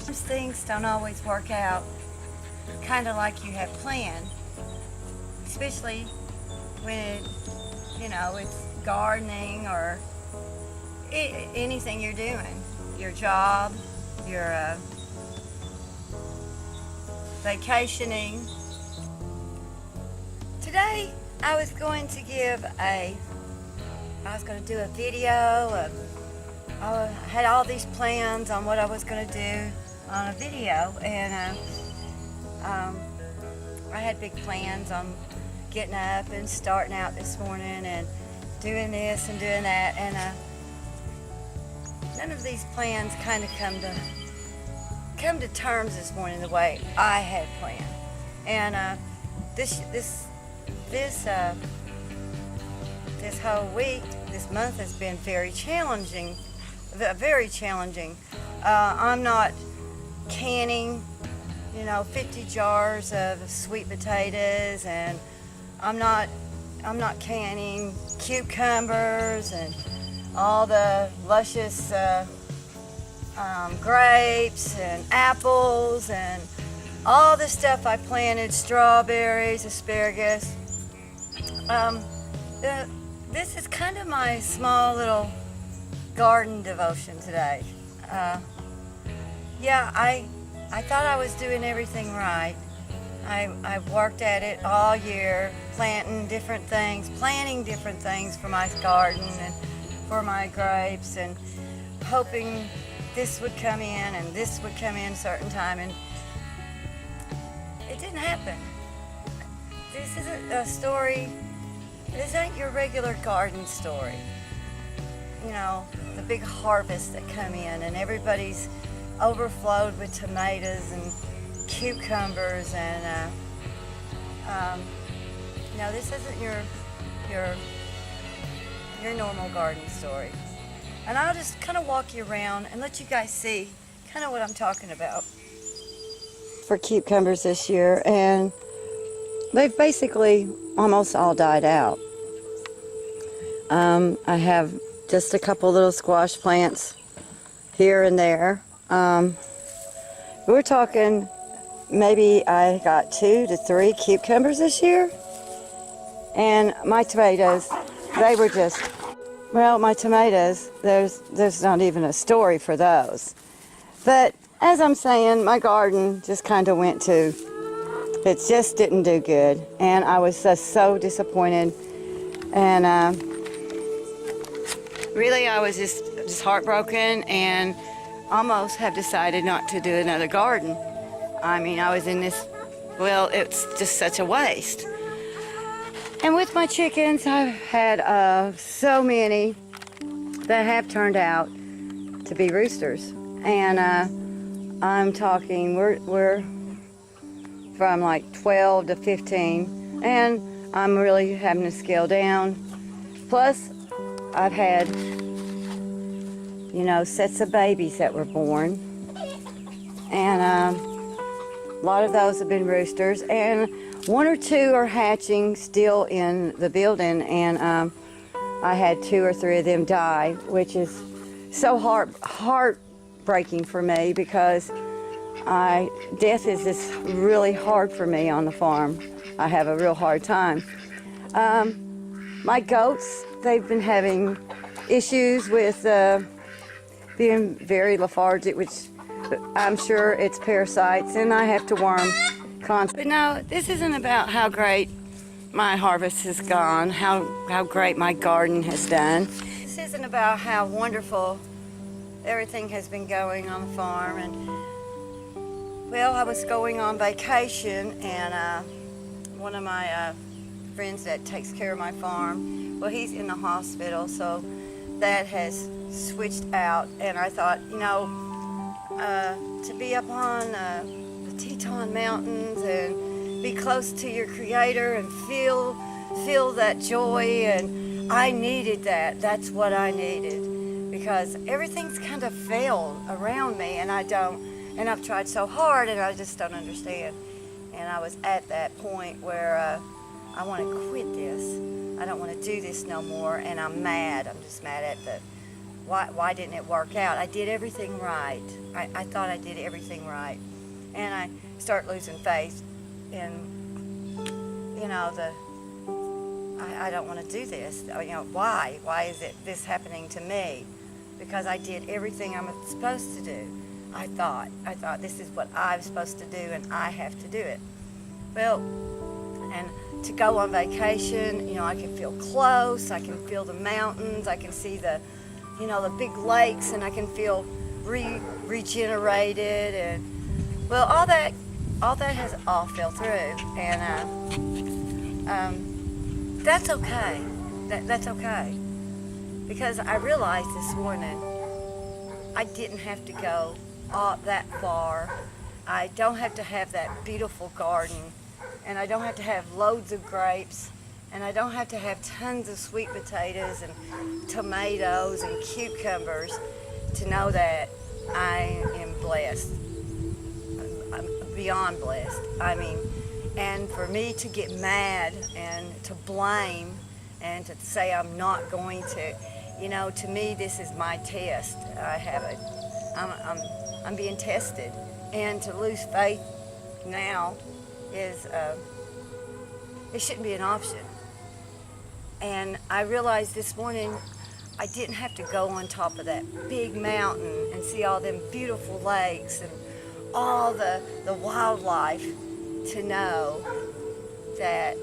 Things don't always work out kind of like you have planned, especially when it's gardening or anything you're doing, your job, your vacationing. Today I was going to do a video of, I had all these plans on what I was going to do on a video, and I had big plans on getting up and starting out this morning and doing this and doing that, and none of these plans kind of come to terms this morning the way I had planned. And this whole week, this month has been very challenging. I'm not canning 50 jars of sweet potatoes, and I'm not canning cucumbers and all the luscious grapes and apples and all the stuff I planted, strawberries, asparagus. This is kind of my small little garden devotion today. I thought I was doing everything right. I worked at it all year, planting different things for my garden and for my grapes, and hoping this would come in and this would come in a certain time, and it didn't happen. This isn't a story. This ain't your regular garden story. The big harvest that come in and everybody's overflowed with tomatoes and cucumbers, and this isn't your normal garden story. And I'll just kind of walk you around and let you guys see kind of what I'm talking about for cucumbers this year, and they've basically almost all died out. I have just a couple little squash plants here and there. We're talking maybe I got 2 to 3 cucumbers this year. And my tomatoes, they were just, my tomatoes, there's not even a story for those. But as I'm saying, my garden just kind of it just didn't do good. And I was just so disappointed. And really, I was just heartbroken, and almost have decided not to do another garden. I mean, I was in this, it's just such a waste. And with my chickens, I've had so many that have turned out to be roosters. And I'm talking, we're from like 12 to 15, and I'm really having to scale down. Plus, I've had sets of babies that were born, and a lot of those have been roosters, and 1 or 2 are hatching still in the building, and I had 2 or 3 of them die, which is so heartbreaking for me, because death is just really hard for me on the farm. I have a real hard time. My goats, they've been having issues with being very lethargic, which I'm sure it's parasites, and I have to worm constantly. But no, this isn't about how great my harvest has gone, how great my garden has done. This isn't about how wonderful everything has been going on the farm. And I was going on vacation, and one of my friends that takes care of my farm, he's in the hospital, so that has switched out. And I thought, to be up on the Teton Mountains and be close to your Creator and feel that joy, and I needed that. That's what I needed, because everything's kind of failed around me, and I've tried so hard, and I just don't understand. And I was at that point where I want to quit this. I don't want to do this no more, and I'm mad. I'm just mad at why didn't it work out? I did everything right. I thought I did everything right. And I start losing faith in, you know, I don't want to do this. You know, why? Why is this happening to me? Because I did everything I'm supposed to do. I thought this is what I'm supposed to do and I have to do it. Well, and to go on vacation, you know, I can feel close, I can feel the mountains, I can see the, you know, the big lakes, and I can feel regenerated, and well, all that has all fell through, and that's okay. That's okay, because I realized this morning I didn't have to go that far. I don't have to have that beautiful garden, and I don't have to have loads of grapes, and I don't have to have tons of sweet potatoes and tomatoes and cucumbers to know that I am blessed. I'm beyond blessed. I mean, and for me to get mad and to blame and to say I'm not going to, you know, to me this is my test. I'm being tested, and to lose faith now is it shouldn't be an option. And I realized this morning I didn't have to go on top of that big mountain and see all them beautiful lakes and all the wildlife to know that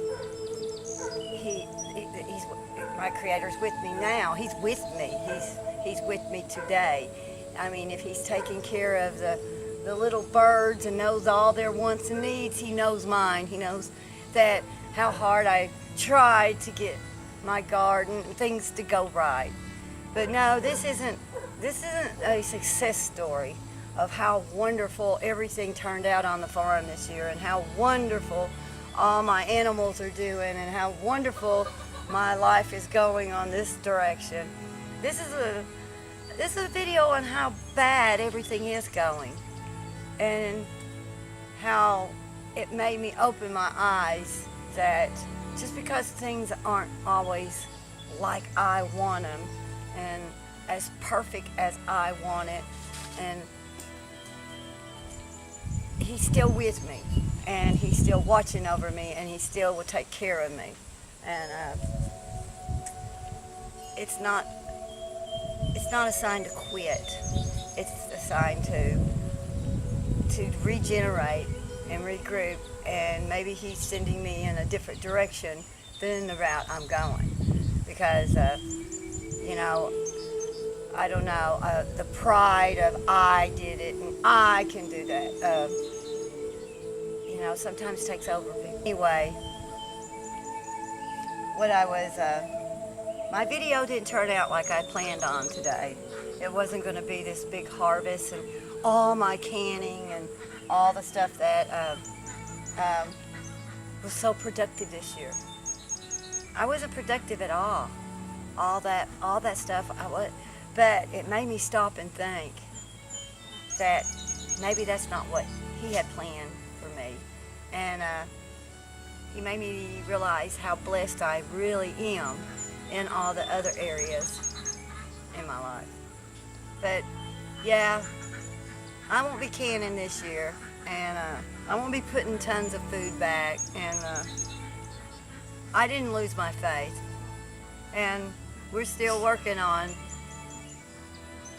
he's my Creator's with me now. He's with me. He's with me today. I mean, if he's taking care of the little birds and knows all their wants and needs, he knows mine. He knows that how hard I tried to get my garden and things to go right. But no, this isn't a success story of how wonderful everything turned out on the farm this year, and how wonderful all my animals are doing, and how wonderful my life is going on this direction. This is a video on how bad everything is going, and how it made me open my eyes that just because things aren't always like I want them and as perfect as I want it, and he's still with me, and he's still watching over me, and he still will take care of me. And it's not a sign to quit. It's a sign to regenerate and regroup, and maybe he's sending me in a different direction than the route I'm going, because you know, I don't know, the pride of I did it and I can do that, you know, sometimes takes over people. Anyway, my video didn't turn out like I planned on today. It wasn't going to be this big harvest and all my canning and all the stuff that was so productive this year. I wasn't productive at all. All that stuff, but it made me stop and think that maybe that's not what he had planned for me. And he made me realize how blessed I really am in all the other areas in my life. But yeah, I won't be canning this year, and I won't be putting tons of food back, and I didn't lose my faith, and we're still working on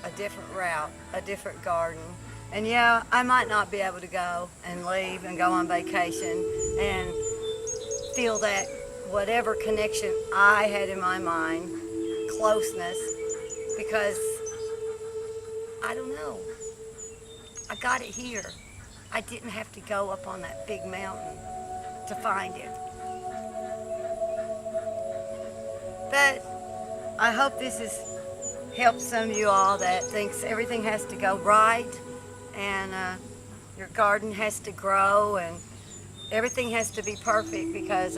a different route, a different garden. And yeah, I might not be able to go and leave and go on vacation and feel that whatever connection I had in my mind, closeness, because I don't know. I got it here. I didn't have to go up on that big mountain to find it. But I hope this has helped some of you all that thinks everything has to go right, and your garden has to grow, and everything has to be perfect, because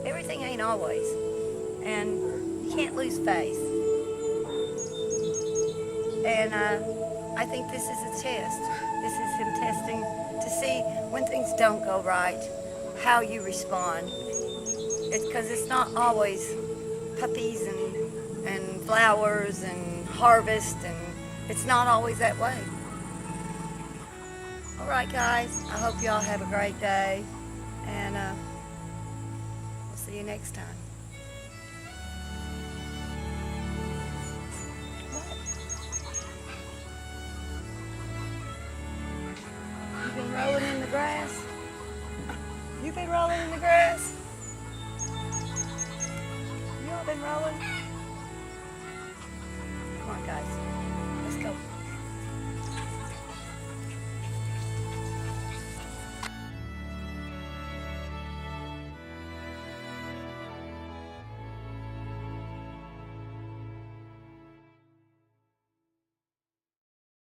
everything ain't always. And you can't lose faith. And I think this is a test. This is him testing to see when things don't go right, how you respond. It's because it's not always puppies and flowers and harvest, and it's not always that way. All right, guys, I hope y'all have a great day, and we'll see you next time. You've been rolling in the grass? You've been rolling in the grass? You all been rolling? Come on, guys.